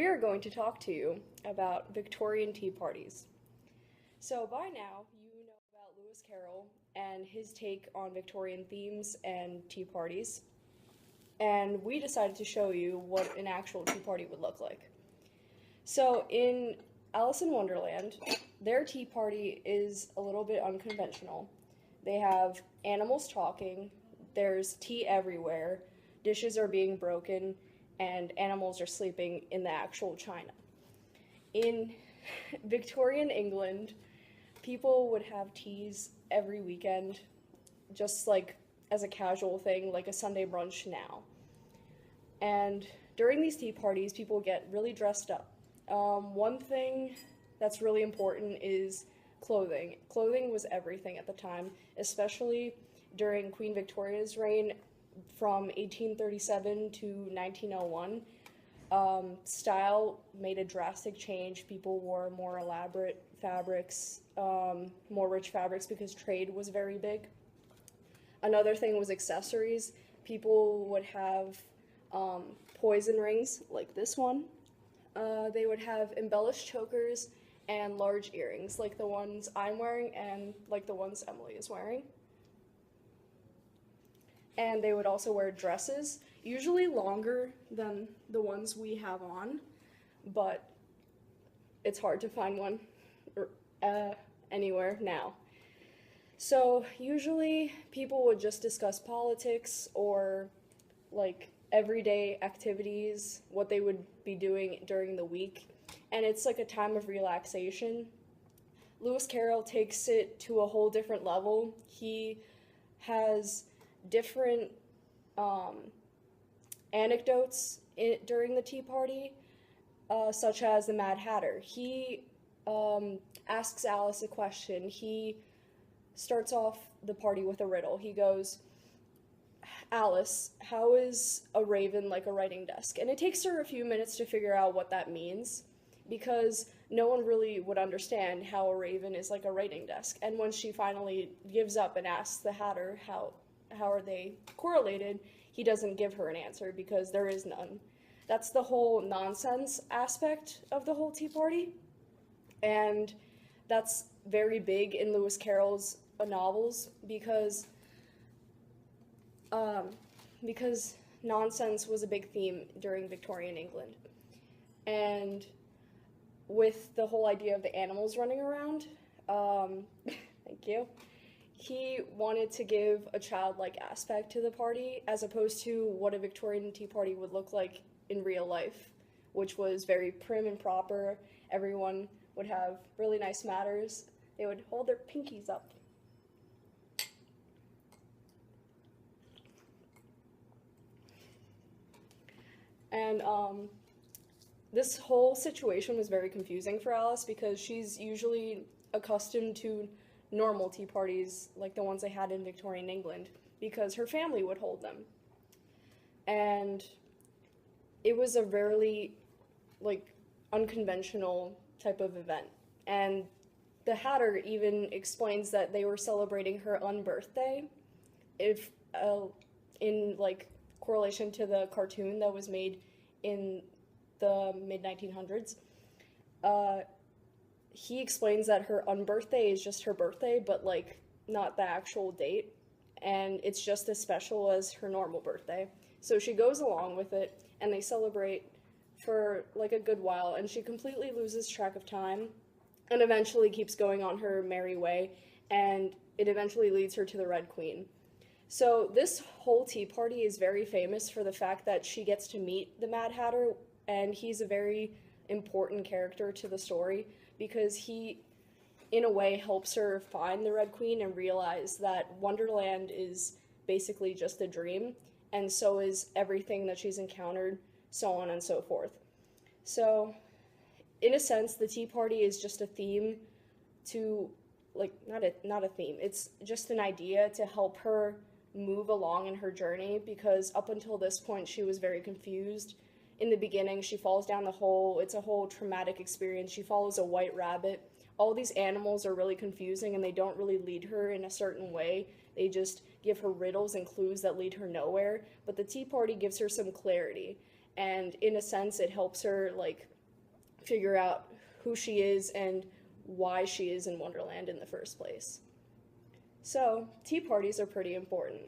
we are going to talk to you about Victorian tea parties. So, by now, you know about Lewis Carroll and his take on Victorian themes and tea parties, and we decided to show you what an actual tea party would look like. So, in Alice in Wonderland, their tea party is a little bit unconventional. They have animals talking, there's tea everywhere, dishes are being broken, and animals are sleeping in the actual china. In Victorian England, people would have teas every weekend, just like as a casual thing, like a Sunday brunch now. And during these tea parties, people get really dressed up. One thing that's really important is clothing. Clothing was everything at the time, especially during Queen Victoria's reign from 1837 to 1901. Style made a drastic change. People wore more elaborate fabrics, more rich fabrics because trade was very big. Another thing was accessories. People would have poison rings like this one. They would have embellished chokers and large earrings like the ones I'm wearing and like the ones Emily is wearing. And they would also wear dresses, usually longer than the ones we have on, but it's hard to find one anywhere now. So usually people would just discuss politics or like everyday activities, what they would be doing during the week, and it's like a time of relaxation. Lewis Carroll takes it to a whole different level. He has different anecdotes during the tea party, such as the Mad Hatter. He asks Alice a question. He starts off the party with a riddle. He goes, "Alice, how is a raven like a writing desk?" And it takes her a few minutes to figure out what that means, because no one really would understand how a raven is like a writing desk. And when she finally gives up and asks the Hatter how are they correlated, he doesn't give her an answer because there is none. That's the whole nonsense aspect of the whole tea party, and that's very big in Lewis Carroll's novels because nonsense was a big theme during Victorian England. And with the whole idea of the animals running around, thank you, he wanted to give a childlike aspect to the party as opposed to what a Victorian tea party would look like in real life, which was very prim and proper. Everyone would have really nice manners. They would hold their pinkies up. And this whole situation was very confusing for Alice because she's usually accustomed to normal tea parties like the ones they had in Victorian England because her family would hold them. And it was a rarely unconventional type of event. And the Hatter even explains that they were celebrating her unbirthday if in correlation to the cartoon that was made in the mid-1900s. He explains that her unbirthday is just her birthday, but not the actual date, and it's just as special as her normal birthday. So she goes along with it, and they celebrate for a good while, and she completely loses track of time, and eventually keeps going on her merry way, and it eventually leads her to the Red Queen. So this whole tea party is very famous for the fact that she gets to meet the Mad Hatter, and he's a very important character to the story because he, in a way, helps her find the Red Queen and realize that Wonderland is basically just a dream, and so is everything that she's encountered, so on and so forth. So, in a sense, the tea party is just a theme to, not a theme, it's just an idea to help her move along in her journey because up until this point she was very confused. In the beginning, she falls down the hole. It's a whole traumatic experience. She follows a white rabbit. All these animals are really confusing and they don't really lead her in a certain way. They just give her riddles and clues that lead her nowhere. But the tea party gives her some clarity. And in a sense, it helps her figure out who she is and why she is in Wonderland in the first place. So, tea parties are pretty important.